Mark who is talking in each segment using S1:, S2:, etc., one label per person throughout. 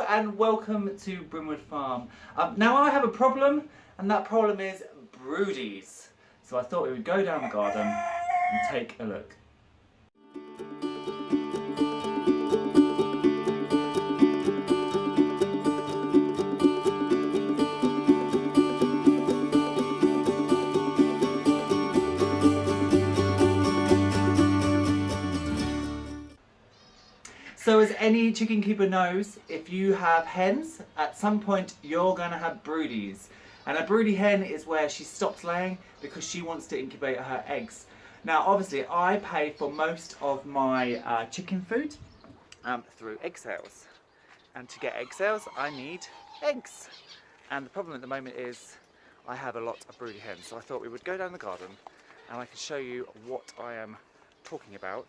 S1: and welcome to Brimwood Farm. Now I have a problem, and that problem is BROODY'S. So I thought we would go down the garden and take a look. So as any chicken keeper knows, if you have hens, at some point you're going to have BROODY'S. And a broody hen is where she stops laying because she wants to incubate her eggs. Now obviously I pay for most of my chicken food through egg sales. And to get egg sales I need eggs. And the problem at the moment is I have a lot of broody hens. So I thought we would go down the garden and I can show you what I am talking about.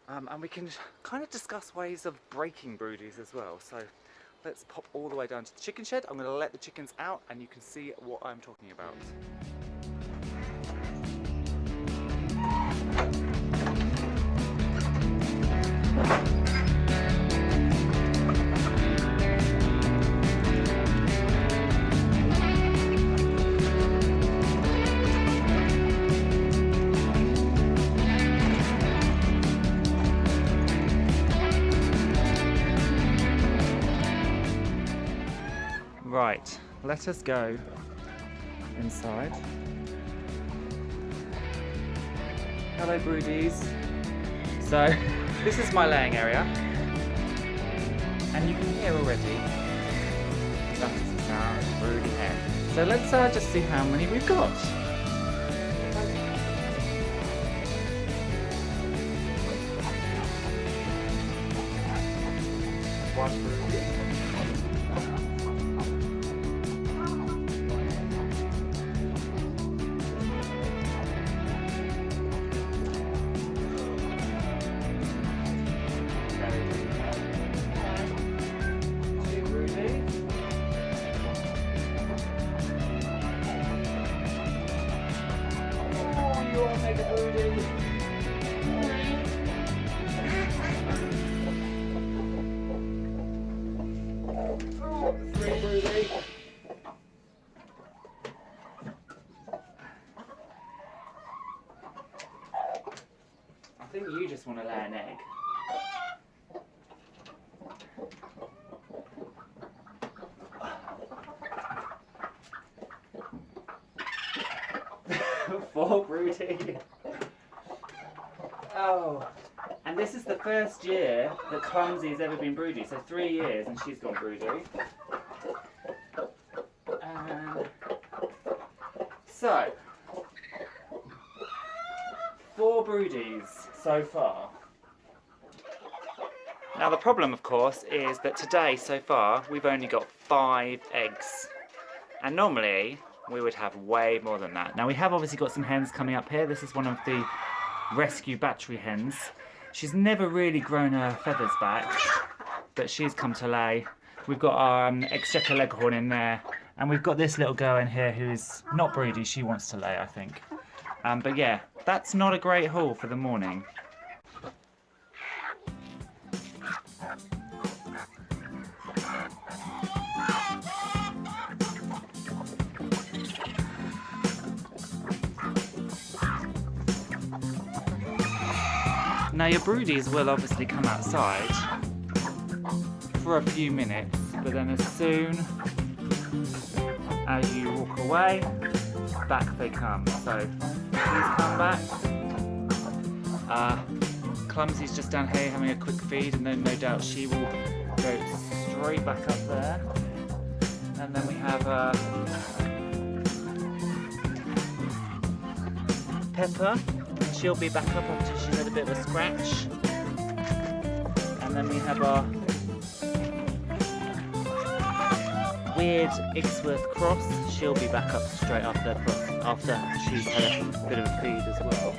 S1: And we can kind of discuss ways of breaking BROODY'S as well. So let's pop all the way down to the chicken shed. I'm going to let the chickens out and you can see what I'm talking about. Right, let us go inside. Hello BROODY'S. So this is my laying area, and you can hear already that is the sound of a broody hen. So let's just see how many we've got. One broody. I think you just want to lay an egg. Four broody. Oh, and this is the first year that Clumsy has ever been broody. So 3 years and she's gone broody. So 4 BROODY'S so far. Now the problem of course is that today so far we've only got 5 eggs, and normally we would have way more than that. Now we have obviously got some hens coming up here. This is one of the rescue battery hens. She's never really grown her feathers back, but she's come to lay. We've got our exchequer leghorn in there, and we've got this little girl in here who is not broody. She wants to lay, I think. But yeah, that's not a great haul for the morning. Now your broodies will obviously come outside for a few minutes, but then as soon as you walk away, back they come. So please come back. Clumsy's just down here having a quick feed, and then no doubt she will go straight back up there. And then we have Pepper. She'll be back up after she's had a bit of a scratch. And then we have our weird Ixworth cross. She'll be back up straight after she's had a bit of a feed as well.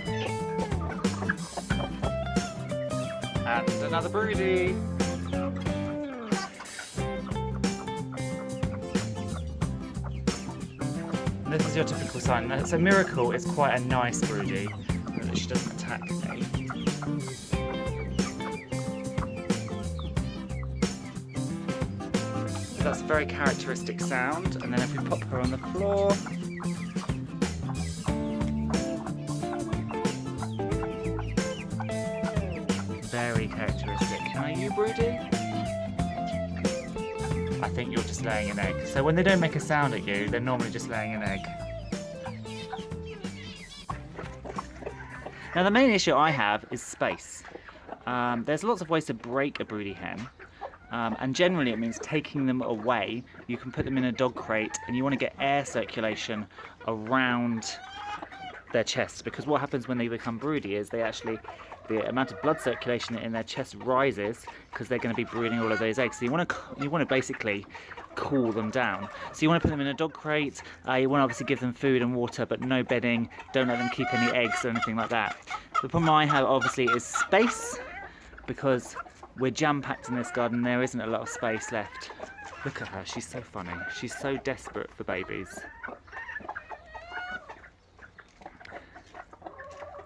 S1: And another broody. This is your typical sign. So Miracle is quite a nice broody, that she doesn't attack me. that's a very characteristic sound. And then if we pop her on the floor, very characteristic. Are you broody? I think you're just laying an egg. So when they don't make a sound at you, they're normally just laying an egg. Now the main issue I have is space. There's lots of ways to break a broody hen. And generally it means taking them away. You can put them in a dog crate and you want to get air circulation around their chest, because what happens when they become broody is the amount of blood circulation in their chest rises because they're going to be brooding all of those eggs. So you want to basically cool them down. So you want to put them in a dog crate. You want to obviously give them food and water, but no bedding. Don't let them keep any eggs or anything like that. The problem I have obviously is space, because we're jam-packed in this garden. There isn't a lot of space left. Look at her, she's so funny. She's so desperate for babies.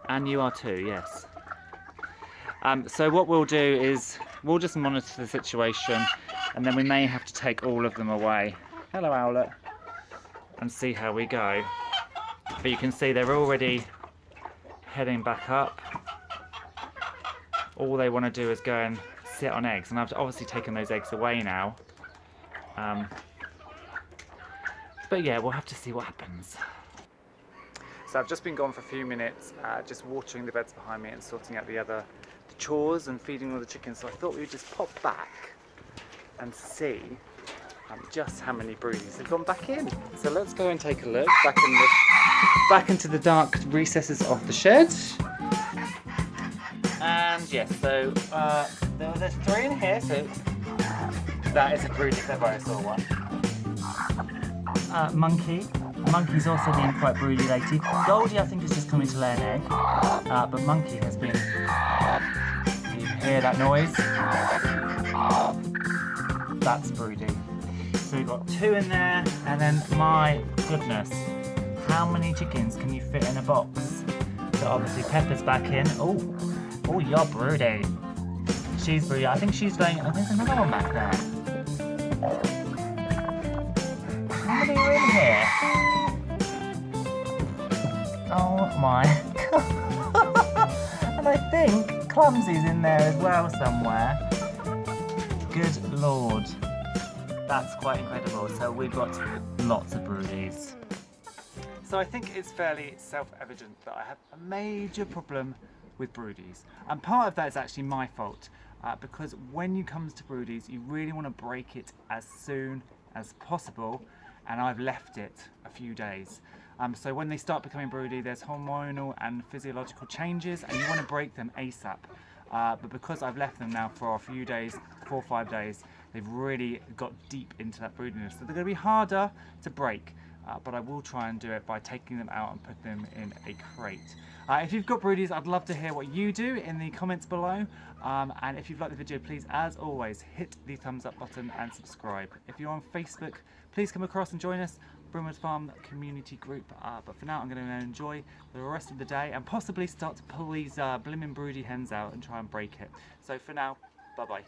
S1: And you are too, yes. So what we'll do is we'll just monitor the situation, and then we may have to take all of them away. Hello, Owlet. And see how we go. But you can see they're already heading back up. All they want to do is go and sit on eggs, and I've obviously taken those eggs away now. But yeah, we'll have to see what happens. So I've just been gone for a few minutes, just watering the beds behind me and sorting out the chores and feeding all the chickens. So I thought we would just pop back and see just how many broodies have gone back in. So let's go and take a look back into the dark recesses of the shed. And yes, so there's 3 in here. So that is a broody. There I saw one. Monkey's also been quite broody lately. Goldie, I think, is just coming to lay an egg, but Monkey has been. You hear that noise? That's broody. So we've got 2 in there, and then my goodness, how many chickens can you fit in a box? So obviously Pepper's back in. Oh, you're broody. She's broody. I think she's laying. Oh, there's another one back there. How many are in here? Oh my god. And I think Clumsy's in there as well somewhere. Good lord. That's quite incredible. So we've got lots of broodies. So I think it's fairly self-evident that I have a major problem with broodies. And part of that is actually my fault. Because when it comes to broodies, you really want to break it as soon as possible. And I've left it a few days. So when they start becoming broody, there's hormonal and physiological changes, and you want to break them ASAP. But because I've left them now for a few days, 4 or 5 days, they've really got deep into that broodiness. So they're going to be harder to break, but I will try and do it by taking them out and put them in a crate. If you've got broodies, I'd love to hear what you do in the comments below. And if you've liked the video, please, as always, hit the thumbs up button and subscribe. If you're on Facebook, please come across and join us, Brimwood Farm community group. But for now, I'm going to enjoy the rest of the day and possibly start to pull these blimmin' broody hens out and try and break it. So for now, bye-bye.